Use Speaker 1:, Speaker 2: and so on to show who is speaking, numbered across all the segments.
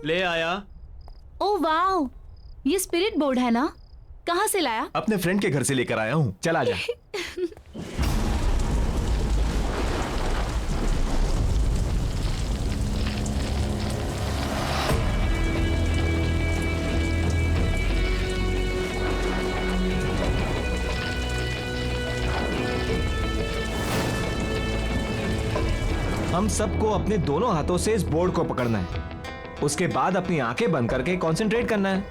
Speaker 1: ले आया।
Speaker 2: Oh wow, ये स्पिरिट बोर्ड है ना? कहाँ से लाया?
Speaker 3: अपने फ्रेंड के घर से लेकर आया हूँ। चल आजा। हम सबको अपने दोनों हाथों से इस बोर्ड को पकड़ना है। उसके बाद अपनी आंखें बंद करके कंसंट्रेट करना है।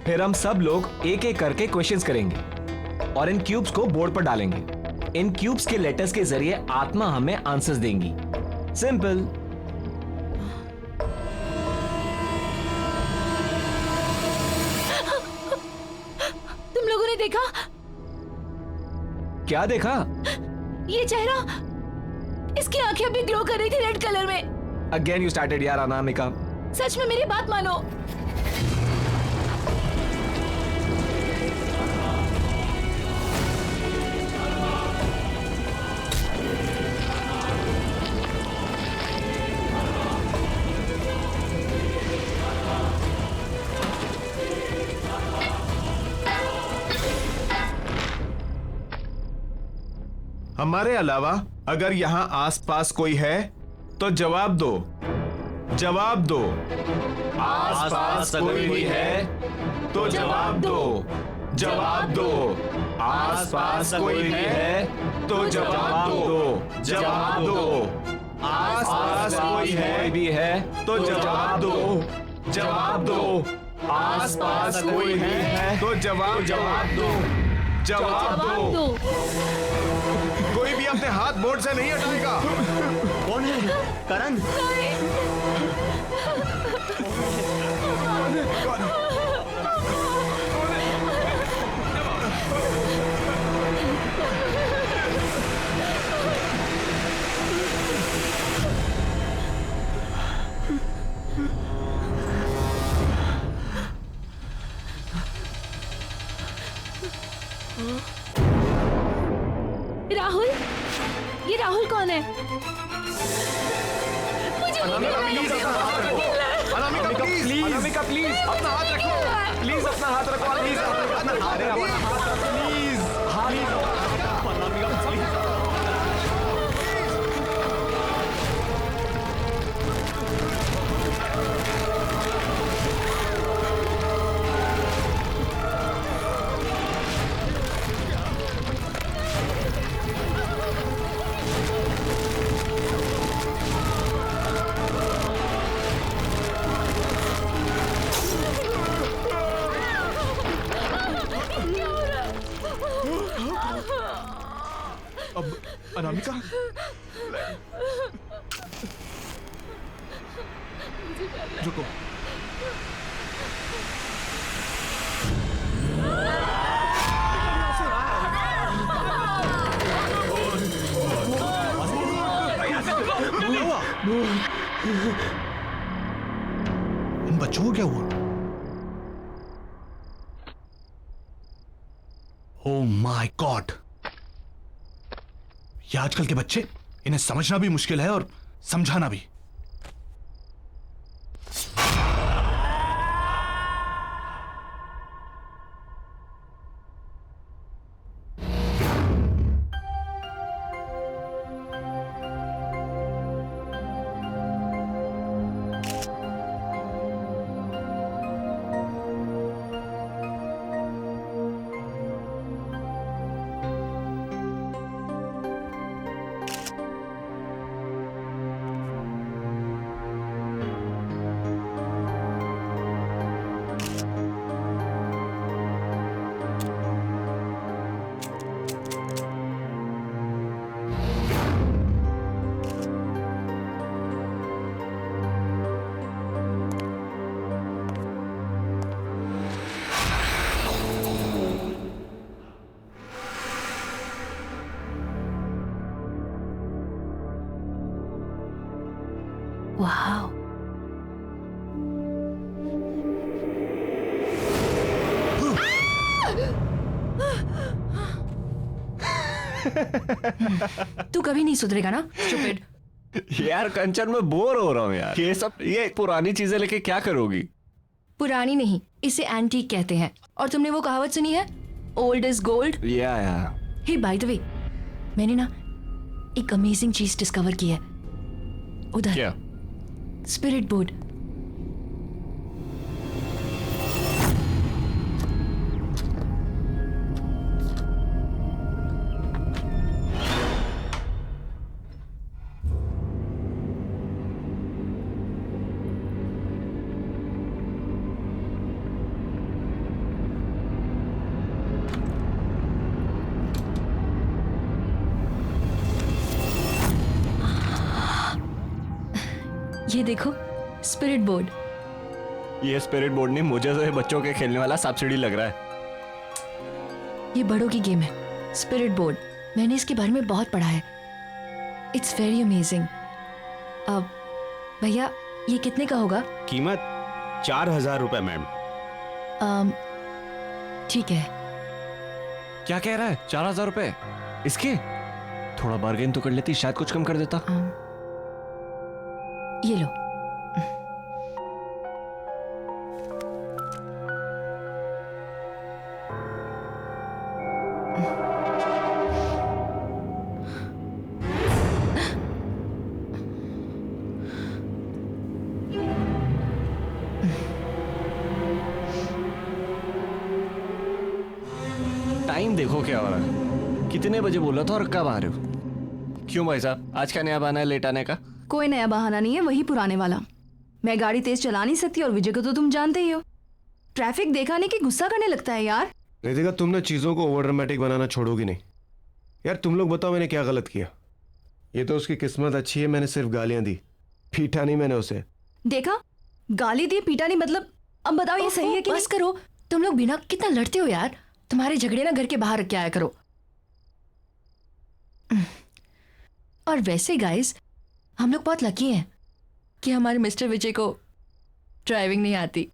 Speaker 3: फिर हम सब लोग एक एक करके क्वेश्चंस करेंगे और इन क्यूब्स को बोर्ड पर डालेंगे। इन क्यूब्स के लेटर्स के जरिए आत्मा हमें आंसर्स देंगी। सिंपल।
Speaker 2: तुम लोगों ने देखा?
Speaker 3: क्या देखा?
Speaker 2: ये चेहरा, इसकी आंखें अभी ग्लो कर रही थी रेड कलर में।
Speaker 3: अगेन यू स्टार्टेड यार अनामिका।
Speaker 2: सच में मेरी बात मानो।
Speaker 3: हमारे अलावा अगर यहाँ आसपास कोई है तो जवाब दो। जवाब दो। आसपास कोई है तो जवाब दो। जवाब दो। आसपास कोई है तो जवाब दो। जवाब दो। आसपास कोई है भी है तो जवाब दो। जवाब दो। आसपास कोई है तो जवाब दो। जवाब दो। कोई भी अपने हाथ बोर्ड से नहीं हटाएगा।
Speaker 1: कौन है? करण?
Speaker 2: राहुल, ये राहुल कौन है? मुझे
Speaker 3: अनामिका प्लीज अपना हाथ रखो। प्लीज अपना हाथ रखो। प्लीज अपना हाथ रखो। प्लीज अब अनामिका रुको।
Speaker 4: इन बच्चों को क्या हुआ? ओह माय गॉड, ये आजकल के बच्चे, इन्हें समझना भी मुश्किल है और समझाना भी।
Speaker 2: वाओ,
Speaker 5: तू कभी नहीं सुधरेगा ना, स्टूपिड। यार कंचन मैं बोर हो रहा हूँ यार, ये पुरानी चीजें लेके क्या करोगी?
Speaker 2: पुरानी नहीं, इसे एंटीक कहते हैं। और तुमने वो कहावत सुनी है, ओल्ड इज गोल्ड?
Speaker 5: या
Speaker 2: हे बाय द वे, मैंने ना एक अमेजिंग चीज डिस्कवर की है उधर।
Speaker 5: क्या?
Speaker 2: Spirit board. ये देखो, स्पिरिट बोर्ड।
Speaker 5: ये स्पिरिट बोर्ड नहीं, मुझे तो ये बच्चों के खेलने वाला सब्सिडी लग रहा है।
Speaker 2: ये बड़ों की गेम है, स्पिरिट बोर्ड। मैंने इसके बारे में बहुत पढ़ा है। It's very amazing. अब भैया, ये कितने का होगा?
Speaker 1: कीमत 4000 रुपए मैम।
Speaker 2: ठीक है।
Speaker 5: क्या कह रहा है? 4000 रुपए इसके? थोड़ा बार्गेन तो कर लेती, शायद कुछ कम कर देता।
Speaker 2: ये लो।
Speaker 5: टाइम देखो क्या हो रहा है। कितने बजे बोला था और कब आ रहे हो? क्यों भाई साहब, आज का नया बहाना है लेट आने का?
Speaker 6: कोई नया बहाना नहीं है, वही पुराने वाला। मैं गाड़ी तेज चला नहीं सकती और विजय को तो तुम जानते ही हो। ट्रैफिक देखा नहीं कि गुस्सा करने लगता है यार।
Speaker 7: रितिका, तुम ना चीजों को ओवर ड्रामेटिक बनाना छोड़ोगी नहीं यार। तुम लोग बताओ मैंने क्या गलत किया? ये तो उसकी किस्मत अच्छी है, मैंने सिर्फ गालियां दी, पीटा नहीं मैंने उसे।
Speaker 6: देखा, गाली दी पीटा नहीं, मतलब अब बताओ ये सही है कि
Speaker 2: बस करो, तुम लोग बिना कितना लड़ते हो यार। तुम्हारे झगड़े ना घर के बाहर रख के आया करो। और वैसे गाइस, हम लोग बहुत लकी हैं कि हमारे मिस्टर विजय को ड्राइविंग नहीं आती।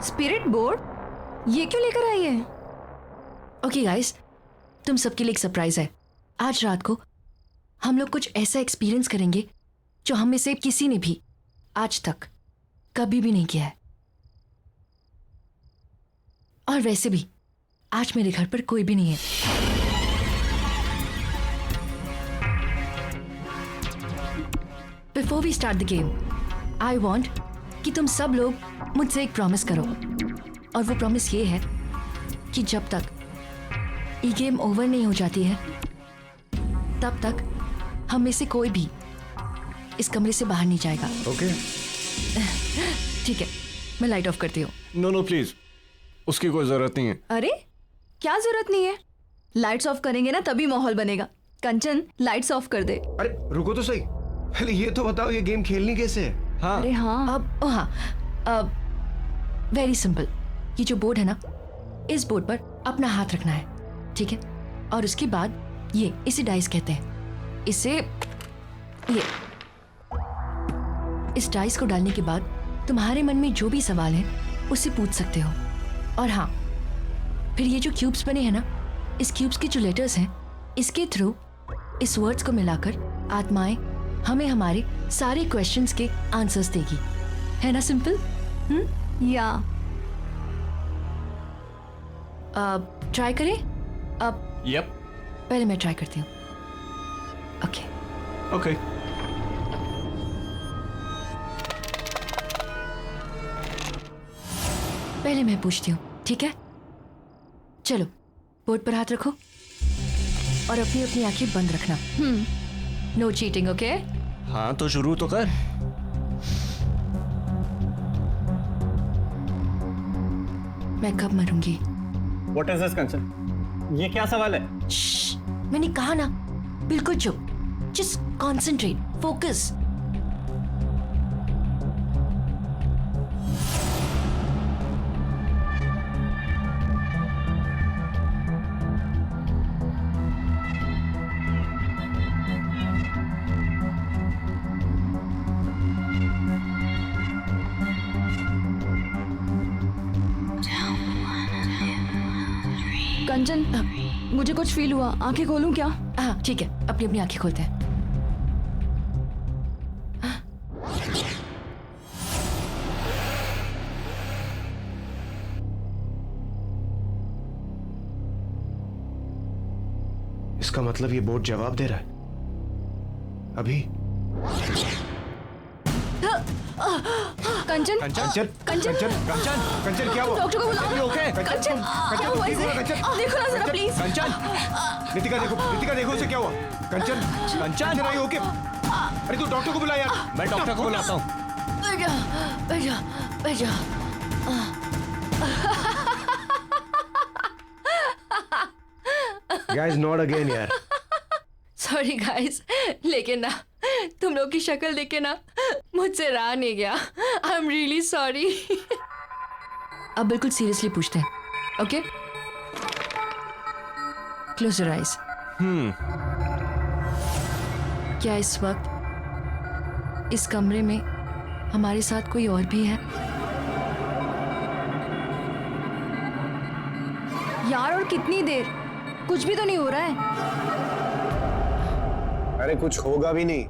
Speaker 6: स्पिरिट बोर्ड ये क्यों लेकर आई है?
Speaker 2: ओके गाइस, तुम सबके लिए एक सरप्राइज है। आज रात को हम लोग कुछ ऐसा एक्सपीरियंस करेंगे जो हम में से किसी ने भी आज तक कभी भी नहीं किया है। और वैसे भी आज मेरे घर पर कोई भी नहीं है। Before we start the game, I want कि तुम सब लोग मुझसे एक प्रॉमिस करो। और वो प्रॉमिस ये है कि जब तक ये गेम ओवर नहीं हो जाती है, तब तक हम में से कोई भी इस कमरे से बाहर नहीं जाएगा।
Speaker 7: ओके
Speaker 2: ठीक है, मैं लाइट ऑफ करती हूँ।
Speaker 5: नो प्लीज, उसकी कोई जरूरत नहीं है।
Speaker 6: अरे क्या जरूरत नहीं है? लाइट्स ऑफ करेंगे ना तभी माहौल बनेगा। कंचन, लाइट्स ऑफ कर दे।
Speaker 7: अरे रुको तो सही, पहले ये तो बताओ ये गेम खेलनी कैसे है?
Speaker 5: हाँ,
Speaker 6: अरे हाँ,
Speaker 2: अब वेरी सिंपल। ये जो बोर्ड है ना, इस बोर्ड पर अपना हाथ रखना है, ठीक है? और उसके बाद इसे डाइस कहते हैं। इस डाइस को डालने के बाद तुम्हारे मन में जो भी सवाल है उससे पूछ सकते हो। और हाँ, फिर ये जो क्यूब्स बने हैं ना, इस क्यूब्स के जो लेटर्स हैं, इसके थ्रू इस वर्ड्स को मिलाकर आत्माएं हमें हमारे सारे क्वेश्चंस के आंसर्स देगी। है ना सिंपल?
Speaker 6: या
Speaker 2: ट्राई करें?
Speaker 5: यप,
Speaker 2: पहले मैं ट्राई करती हूँ। Okay
Speaker 5: okay.
Speaker 2: पहले मैं पूछती हूँ, ठीक है? चलो, बोर्ड पर हाथ रखो और अपनी अपनी आंखें बंद रखना। No cheating, okay?
Speaker 5: हाँ तो शुरू तो कर।
Speaker 2: मैं कब मरूंगी?
Speaker 1: What is this Kanchan? ये क्या सवाल है?
Speaker 2: श्श्श, मैंने कहा ना, बिल्कुल चुप। Just concentrate, focus.
Speaker 6: कंचन, मुझे कुछ फील हुआ, आंखें खोलूं क्या?
Speaker 2: हाँ ठीक है, अपनी अपनी आंखें खोलते हैं।
Speaker 7: इसका मतलब ये बोर्ड जवाब दे रहा है अभी।
Speaker 6: कंचन,
Speaker 7: कंचन
Speaker 6: कंचन,
Speaker 7: कंचन कंचन क्या हुआ?
Speaker 6: डॉक्टर को बुलाओ।
Speaker 7: ओके
Speaker 6: कंचन, क्या हुआ इसे? देखो ना जरा प्लीज।
Speaker 7: नितिका देखो उसे क्या हुआ? कंचन कंचन आई ओके? अरे तू डॉक्टर को बुला यार।
Speaker 5: मैं डॉक्टर को बुलाता हूँ।
Speaker 2: बैठ जा।
Speaker 7: गाइस नॉट अगेन यार।
Speaker 2: सॉरी गाइस, लेकिन ना तुम लोग की शक्ल देख के ना मुझसे रहा नहीं गया। I am really sorry. अब बिल्कुल सीरियसली पूछते हैं, ओके? Close your eyes. क्या इस वक्त इस कमरे में हमारे साथ कोई और भी है?
Speaker 6: यार और कितनी देर? कुछ भी तो नहीं हो रहा है।
Speaker 7: अरे कुछ होगा भी नहीं,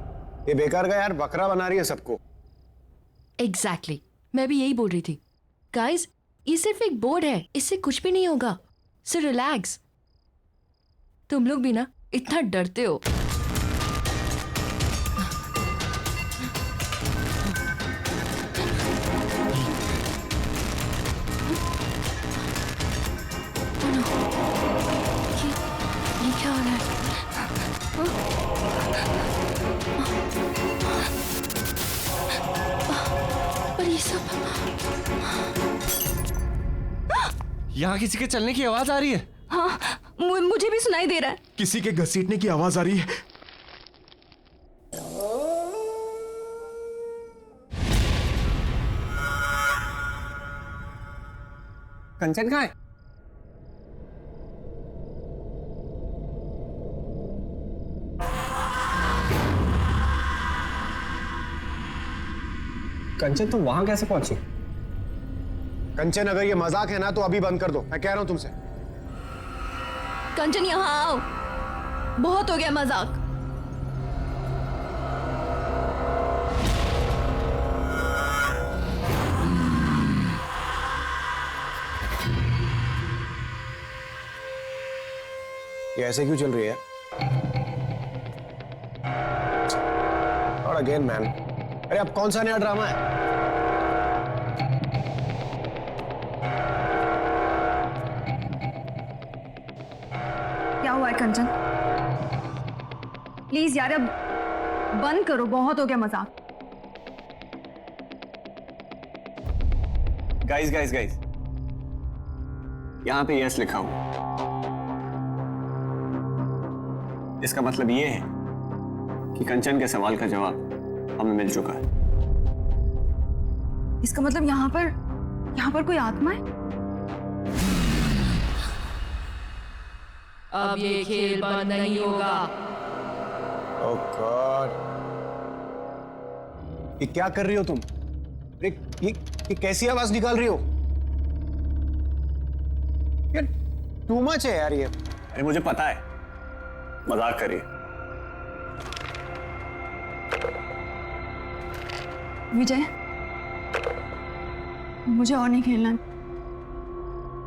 Speaker 7: ये बेकार का यार बकरा बना रही है सबको।
Speaker 2: एग्जैक्टली, मैं भी यही बोल रही थी। गाइस, ये सिर्फ एक बोर्ड है, इससे कुछ भी नहीं होगा। So relax. तुम लोग भी ना इतना डरते हो। ये क्या हो रहा है? पर ये सब
Speaker 5: यहाँ किसी के चलने की आवाज आ रही है।
Speaker 6: हाँ, मुझे भी सुनाई दे रहा है।
Speaker 3: किसी के घसीटने की आवाज आ रही है।
Speaker 1: कंचन कहाँ है? कंचन तुम वहां कैसे पहुंची?
Speaker 7: कंचन अगर ये मजाक है ना तो अभी बंद कर दो, मैं कह रहा हूं तुमसे।
Speaker 6: कंचन यहाँ आओ, बहुत हो गया मजाक।
Speaker 7: ये ऐसे क्यों चल रही है? और अगेन मैन, अरे अब कौन सा नया ड्रामा है?
Speaker 6: क्या हुआ है कंचन? प्लीज यार अब बंद करो, बहुत हो गया मजाक।
Speaker 1: गाइस गाइस गाइस, यहां पे यस लिखा हुआ, इसका मतलब ये है कि कंचन के सवाल का जवाब हमें मिल चुका है।
Speaker 6: इसका मतलब यहाँ पर कोई आत्मा है?
Speaker 2: अब ये खेल बंद नहीं होगा।
Speaker 7: ओह गॉड, ये क्या कर रही हो तुम? अरे ये कैसी आवाज निकाल रही हो यार? टू मच है यार ये।
Speaker 1: अरे मुझे पता है, मजाक करिए।
Speaker 6: विजय, मुझे और नहीं खेलना,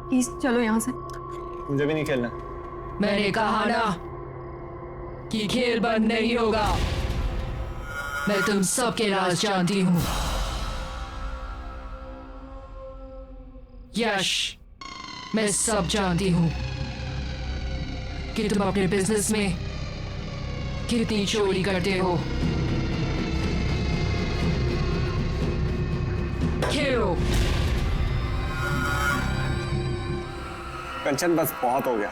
Speaker 6: प्लीज चलो यहाँ से।
Speaker 1: मुझे भी नहीं खेलना।
Speaker 2: मैंने कहा ना कि खेल बंद नहीं होगा। मैं तुम सबके राज जानती हूं। यश, मैं सब जानती हूं कि तुम अपने बिजनेस में कितनी चोरी करते हो। खेलो।
Speaker 1: कंचन बस बहुत हो गया,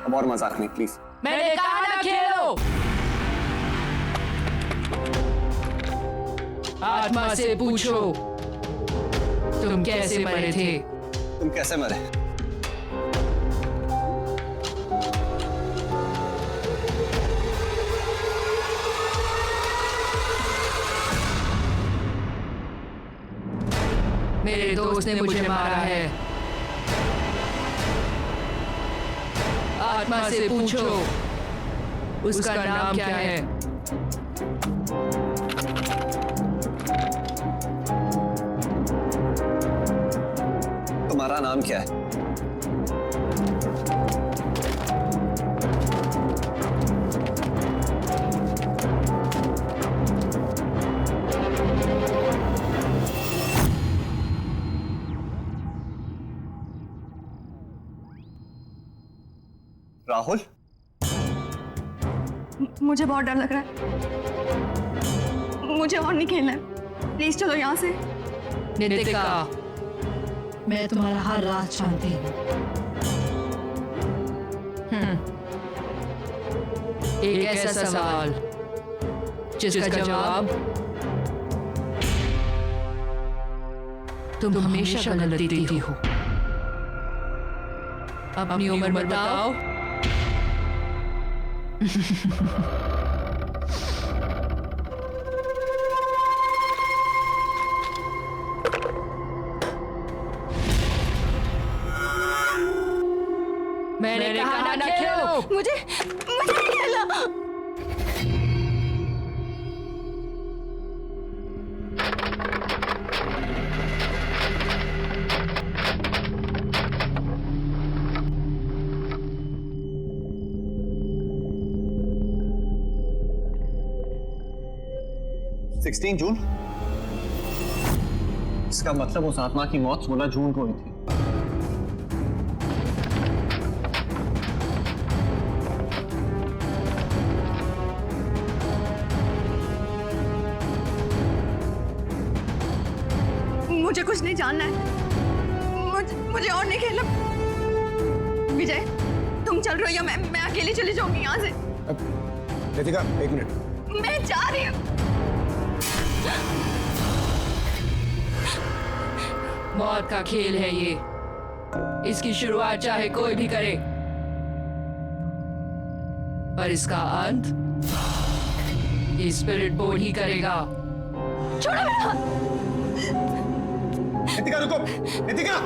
Speaker 1: अब और मजाक नहीं प्लीज।
Speaker 2: मैंने कहा ना खेलो। आत्मा से पूछो तुम कैसे मरे थे।
Speaker 1: तुम कैसे मरे?
Speaker 2: मेरे दोस्त ने मुझे मारा है। आत्मा से पूछो उसका नाम क्या है।
Speaker 1: तुम्हारा नाम क्या है? राहुल,
Speaker 6: मुझे बहुत डर लग रहा है, मुझे और नहीं खेलना है, प्लीज चलो यहाँ से।
Speaker 2: नितिका,
Speaker 8: मैं तुम्हारा हर राज जानती हूँ।
Speaker 2: एक ऐसा सवाल जिसका जवाब तुम हमेशा गलत देती हो। अपनी उम्र बताओ। मैंने कहा ना खेलो।
Speaker 6: मुझे नहीं खेलना।
Speaker 1: जून? इसका मतलब उस आत्मा की मौत 16 जून को हुई थी।
Speaker 6: मुझे कुछ नहीं जानना है, मुझे और नहीं खेलना। विजय, तुम चल रहे हो या मैं अकेली चली जाऊंगी यहाँ से।
Speaker 7: नितिका, एक मिनट।
Speaker 6: मैं जा रही हूँ।
Speaker 2: मौत का खेल है ये, इसकी शुरुआत चाहे कोई भी करे, पर इसका अंत ये स्पिरिट बोर्ड ही करेगा।
Speaker 6: छोड़ो मेरा।
Speaker 7: नितिका रुको, नितिका,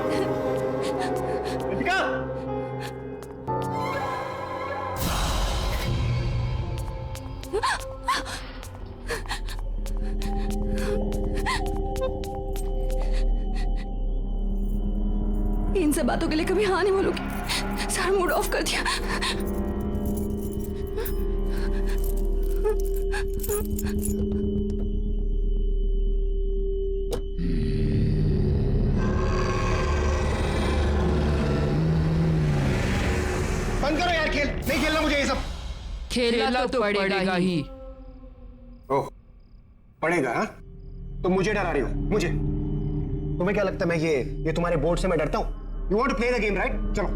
Speaker 7: नितिका।
Speaker 6: इन सब बातों के लिए कभी हाँ नहीं बोलूंगी। सारा मूड ऑफ कर दिया।
Speaker 7: बंद करो यार खेल, नहीं खेलना मुझे ये सब।
Speaker 2: खेलना तो पड़ेगा ही।
Speaker 7: ओह, पड़ेगा? हाँ, तुम मुझे डरा रही हो। मुझे? तुम्हें क्या लगता है मैं ये तुम्हारे बोर्ड से मैं डरता हूं? You want to play the game, right? चलो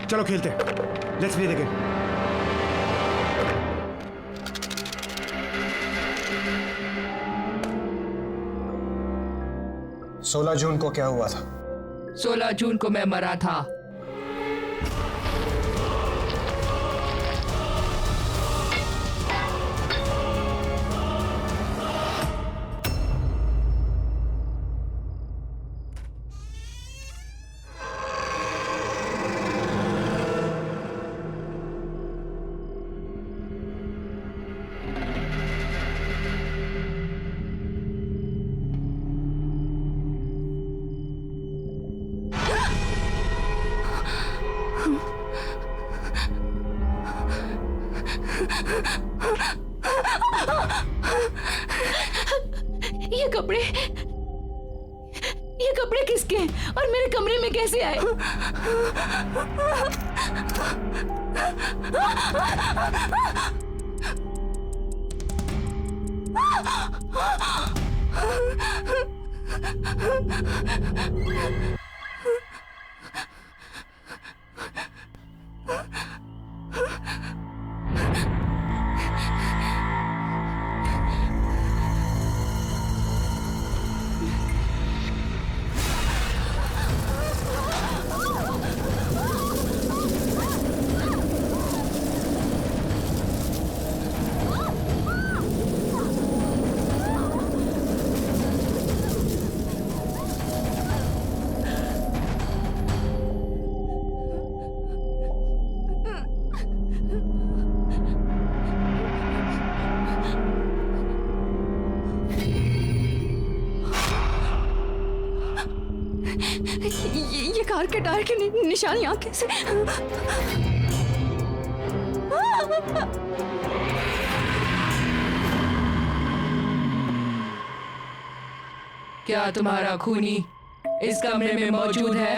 Speaker 7: चलो खेलते हैं। Let's play the game. सोलह जून को क्या हुआ था?
Speaker 2: 16 जून को मैं मरा था।
Speaker 6: ये कपड़े किसके हैं और मेरे कमरे में कैसे आए? कार के टायर के निशान यहाँ कैसे?
Speaker 2: क्या तुम्हारा खूनी इस कमरे में मौजूद है?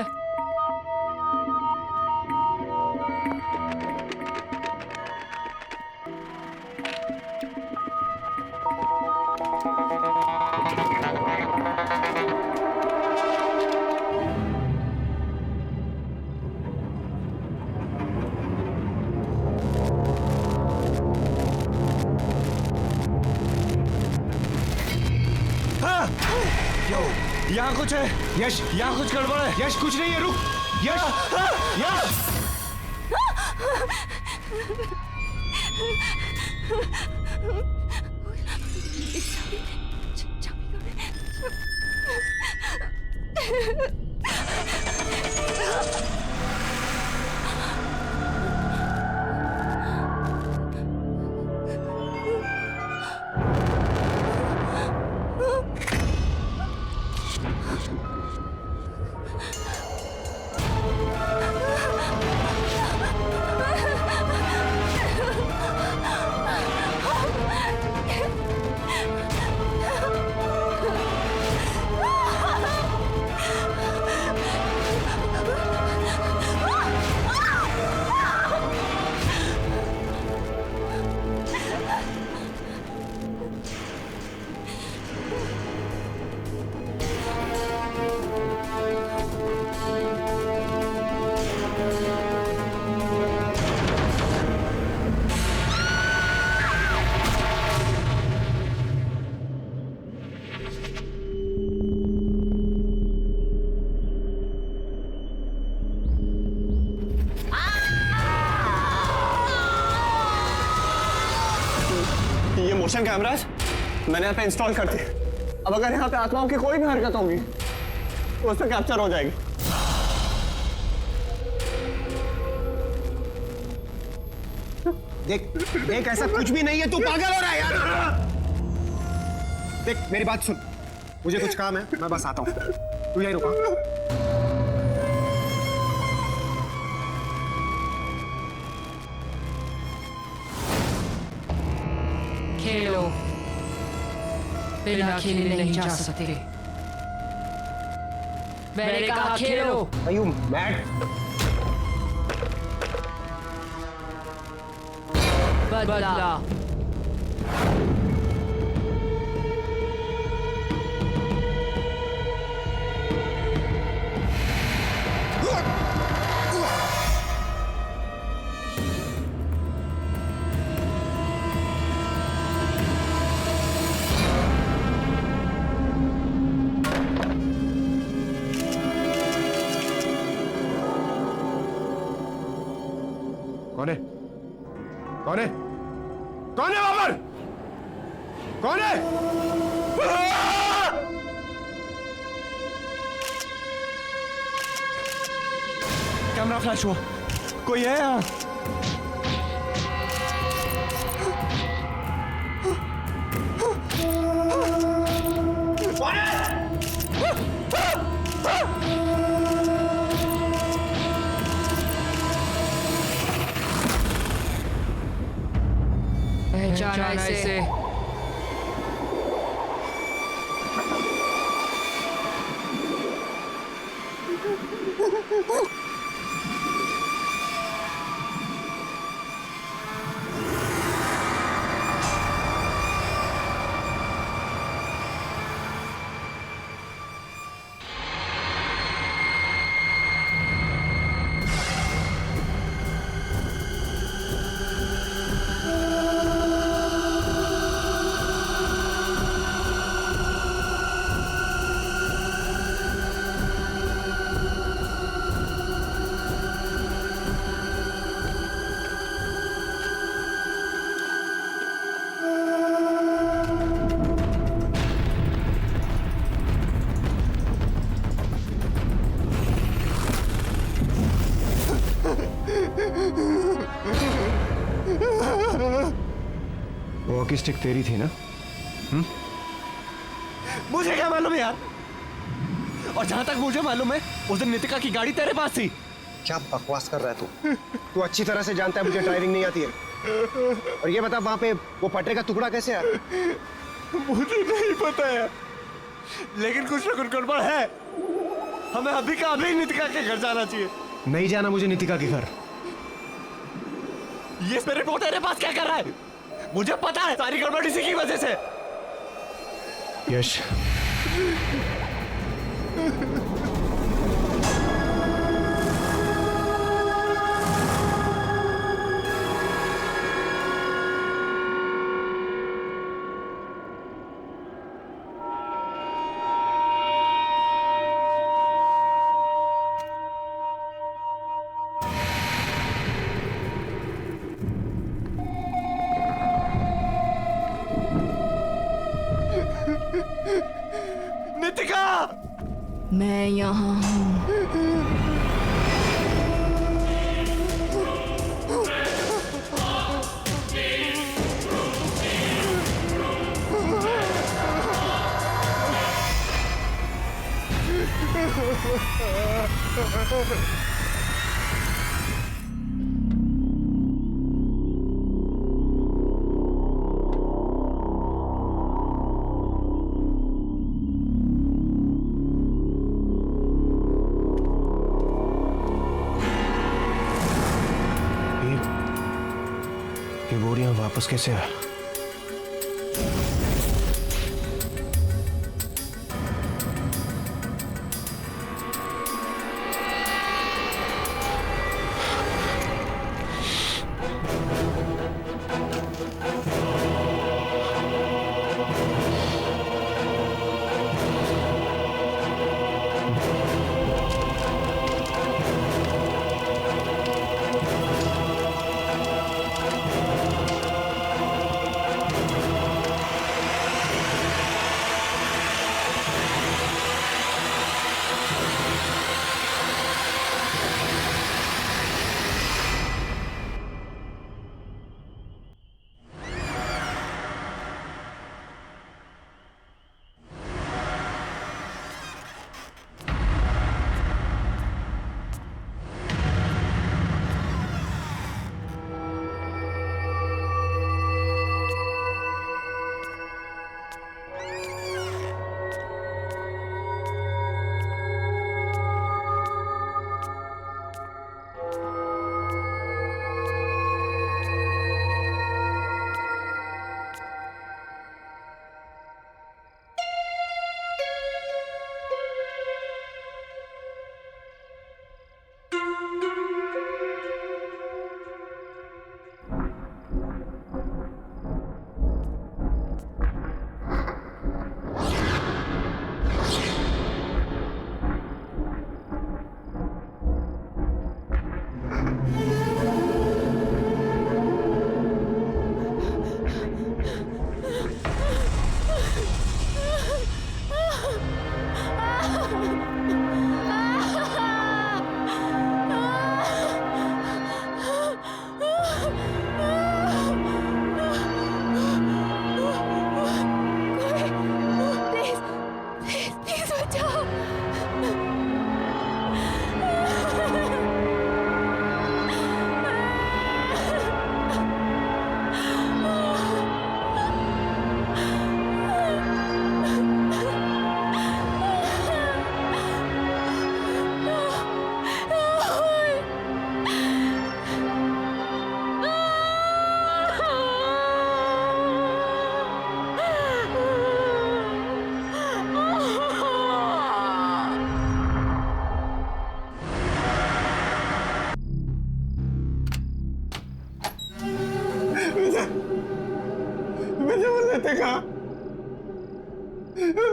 Speaker 5: यहाँ कुछ है
Speaker 7: यश,
Speaker 5: यहाँ कुछ गड़बड़ है।
Speaker 7: यश कुछ नहीं है, रुक। यश, यश।
Speaker 1: ये मोशन कैमराज मैंने यहाँ पे इंस्टॉल कर दिए। अब अगर यहाँ पे आत्माओं की कोई भी हरकत होगी तो उसमें कैप्चर हो जाएगी।
Speaker 7: देख देख, ऐसा कुछ भी नहीं है, तू पागल हो रहा है यार। देख मेरी बात सुन, मुझे कुछ काम है, मैं बस आता हूँ, तू यहीं रुका।
Speaker 2: खेलो, बिना खेले नहीं जा सकते। मैंने कहा खेलो।
Speaker 7: Are you mad?
Speaker 2: बदला।
Speaker 7: कौन है? कौन है? कौन है वहां पर? कौन है?
Speaker 5: कैमरा फ्लैश हुआ, कोई है यहाँ?
Speaker 2: पहचाना इसे।
Speaker 7: वॉकी स्टिक तेरी थी ना?
Speaker 5: मुझे क्या मालूम यार, और जहां तक मुझे मालूम है उस दिन नितिका की गाड़ी तेरे पास थी।
Speaker 7: क्या बकवास कर रहा है तू? तू अच्छी तरह से जानता है मुझे ड्राइविंग नहीं आती है। और ये बता वहां पे वो पटरे का टुकड़ा कैसे आया?
Speaker 5: मुझे नहीं पता है, लेकिन कुछ ना कुछ गड़बड़ है। हमें अभी का अभी नितिका के घर जाना चाहिए।
Speaker 7: नहीं जाना मुझे नितिका के घर।
Speaker 5: ये स्पिरिट बोट तेरे पास क्या कर रहा है? मुझे पता है सारी गड़बड़ इसी की वजह से।
Speaker 7: यश,
Speaker 5: नितिका,
Speaker 2: मैं यहाँ हूँ।
Speaker 7: ये बोरियां वापस कैसे आ?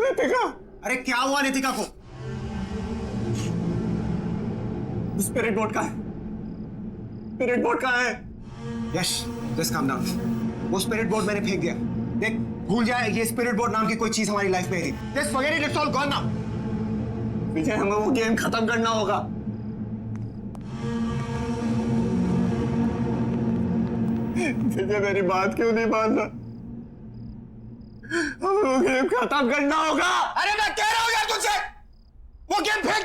Speaker 1: नितिका,
Speaker 7: अरे क्या हुआ नितिका को?
Speaker 1: स्पिरिट बोट का है। स्पिरिट बोट का है।
Speaker 7: यश, जस्ट काम डाउन। वो स्पिरिट बोट मैंने फेंक दिया। देख, भूल जाए ये स्पिरिट बोट नाम की कोई चीज हमारी लाइफ में थी। Just forget it, it's all gone now.
Speaker 1: Vijay, हमें वो गेम खत्म करना होगा। विजय, मेरी बात क्यों नहीं मान रहा? हमें वो गेम खत्म करना होगा।
Speaker 7: अरे मैं कह रहा हूं यार तुझसे, वो गेम फेंक।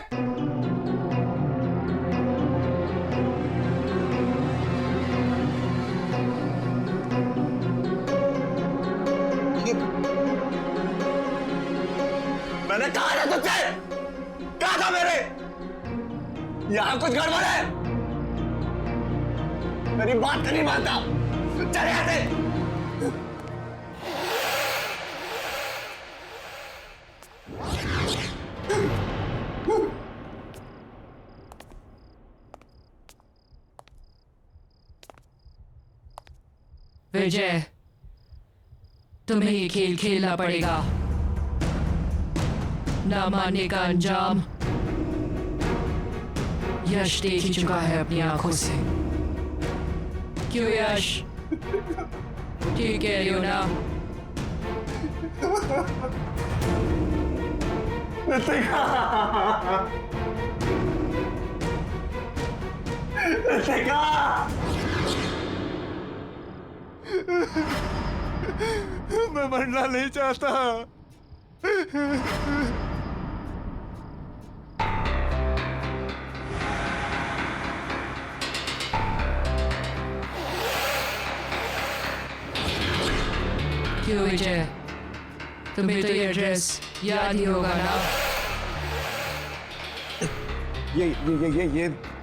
Speaker 1: मैंने कहा ना तुझसे, कहा था मेरे, यहां कुछ गड़बड़ है। मेरी बात नहीं मानता, चले यहाँ से।
Speaker 8: विजय, तुम्हें ये खेल खेलना पड़ेगा। ना मानने का अंजाम यश देख ही चुका है अपनी आंखों से। क्यों यश? ठीक कह रही हो ना?
Speaker 5: मैं मरना नहीं चाहता।
Speaker 8: क्यों विजय, तुम्हें तो ये एड्रेस याद ही होगा ना?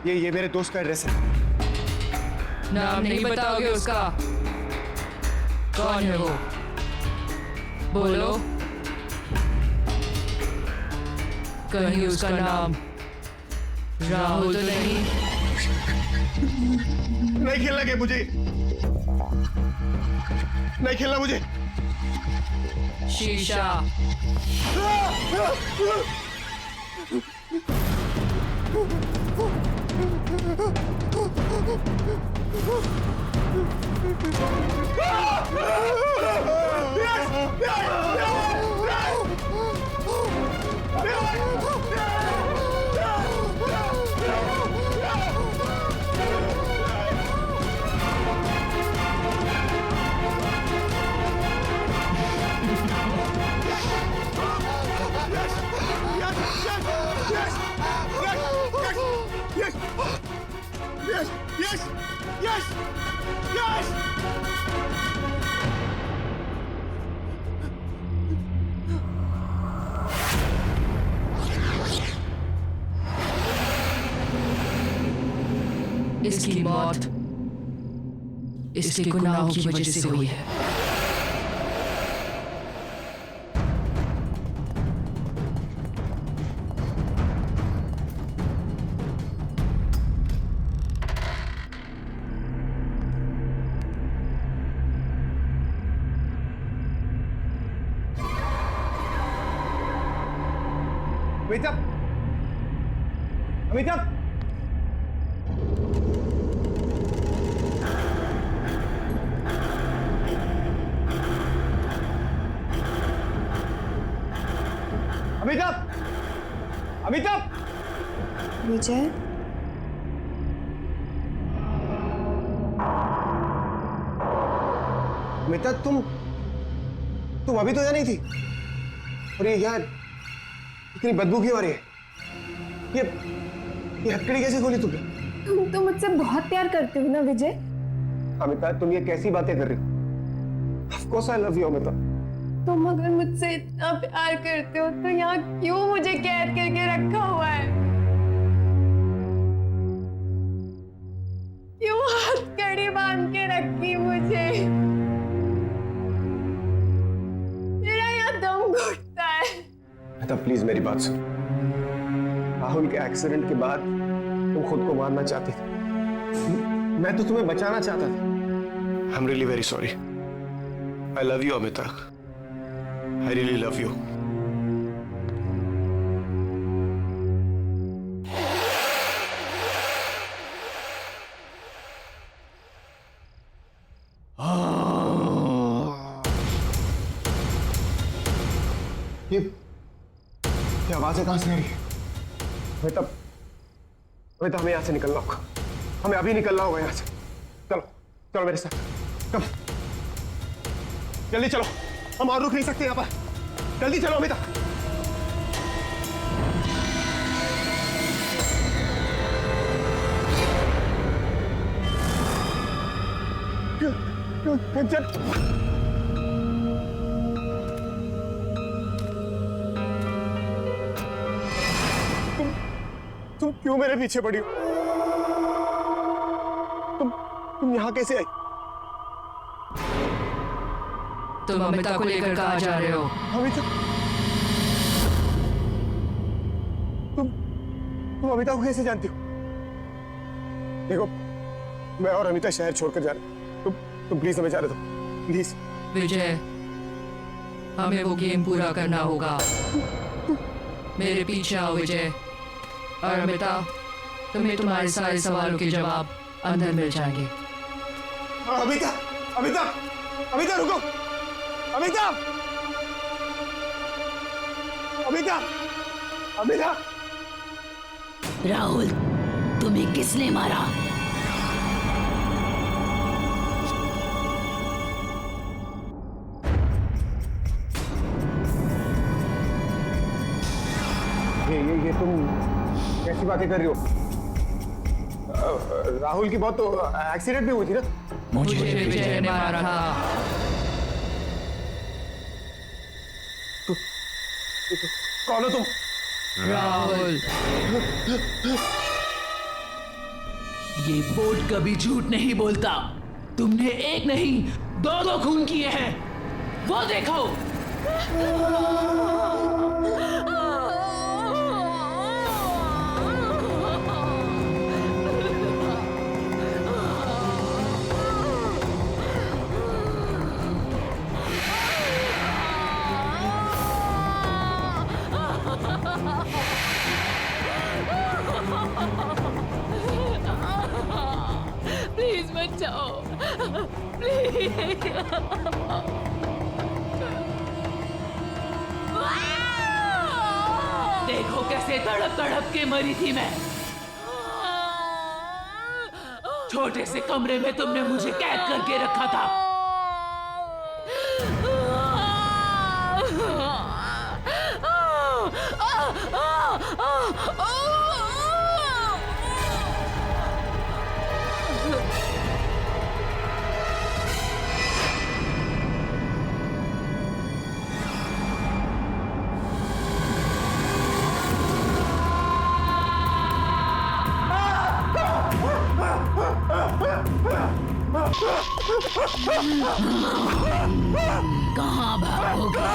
Speaker 7: ये मेरे दोस्त का एड्रेस है।
Speaker 8: नाम नहीं बताओगे उसका? कौन है वो? बोलो। कहीं उसका नाम राहुल तो नहीं?
Speaker 7: नहीं खेलना गेम मुझे, नहीं खेलना मुझे।
Speaker 8: शीशा। इसकी मौत इसके गुनाहों की वजह से हुई है।
Speaker 7: अमिताभ, अमिताभ, अमिताभ, अमिताभ।
Speaker 6: विजय,
Speaker 7: अमिताभ, तुम अभी तो यहाँ नहीं थी, और ये यहाँ इतनी बदबू क्यों आ रही है? ये हथकड़ी कैसे खोली तुमने?
Speaker 6: तुम तो मुझसे बहुत प्यार करते हो ना विजय?
Speaker 7: अमिताभ, तुम ये कैसी बातें कर रही हो? Of course I love you, Amitabh.
Speaker 6: तुम अगर मुझसे इतना प्यार करते हो तो यहाँ क्यों मुझे कैद करके रखा हुआ है? क्यों हथकड़ी बांध के रखी मुझे? मेरा यहाँ दम घुटता है।
Speaker 7: अमिताभ, प्लीज मेरी बात सुन। राहुल के एक्सीडेंट के बाद तुम खुद को मारना चाहती थी, मैं तो तुम्हें बचाना चाहता था। I'm really very sorry. I love you, Amitabh. I really love you. ये आवाजें कहां से आ रही है? अमिताभ, अमिताभ, हमें यहां से निकलना होगा। हमें अभी निकलना होगा यहां से। चलो चलो मेरे साथ, कम जल्दी चलो, हम और रुक नहीं सकते यहाँ पर। जल्दी चलो अमिताभ। तुम क्यों मेरे पीछे पड़ी हो? तुम यहाँ कैसे आई?
Speaker 8: तुम अमिता को लेकर कहाँ जा रहे हो?
Speaker 7: अमिता? तुम अमिता को कैसे जानती हो? देखो, मैं और अमिता शहर छोड़कर जा रहे हैं। तुम प्लीज हमें जाने दो, प्लीज।
Speaker 8: विजय, हमें वो गेम पूरा करना होगा। मेरे पीछे आओ विजय। और अमिता, तुम्हें तुम्हारे सारे सवालों के जवाब अंदर मिल जाएंगे।
Speaker 7: अमिता, अमिता, अमिता रुको! अमिता, अमिता, अमिता!
Speaker 9: राहुल, तुम्हें किसने मारा?
Speaker 7: ये तुम कैसी बातें कर रही हो? राहुल की बहुत तो एक्सीडेंट भी हुई थी ना?
Speaker 8: मुझे विजय ने मारा था।
Speaker 7: कौन हो तुम?
Speaker 8: राहुल,
Speaker 9: ये बोर्ड कभी झूठ नहीं बोलता। तुमने एक नहीं, दो खून किए हैं। वो देखो।
Speaker 10: प्लीज मत जाओ, प्लीज।
Speaker 9: देखो कैसे तड़प तड़प के मरी थी मैं। छोटे से कमरे में तुमने मुझे कैद करके रखा था। कहाँ भागोगे?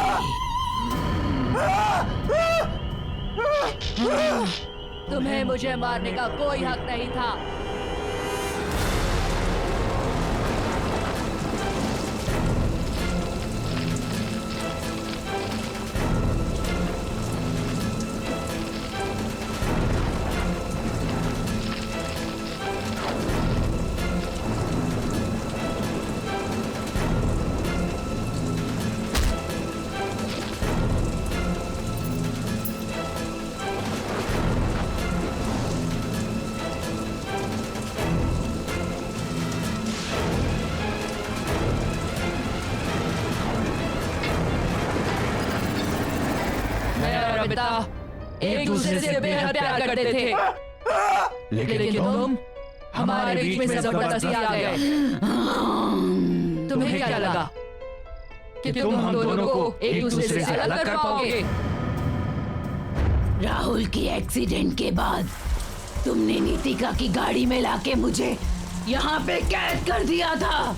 Speaker 10: तुम्हें मुझे मारने का कोई हक नहीं था। अमिता एक दूसरे से बेहद प्यार करते थे, लेकिन तुम हमारे बीच में जबरदस्ती आ गए। तुम्हें क्या लगा कि तुम हम दोनों को एक दूसरे से अलग कर पाओगे?
Speaker 9: राहुल की एक्सीडेंट के बाद तुमने नीतिका की गाड़ी में लाके मुझे यहाँ पे कैद कर दिया था।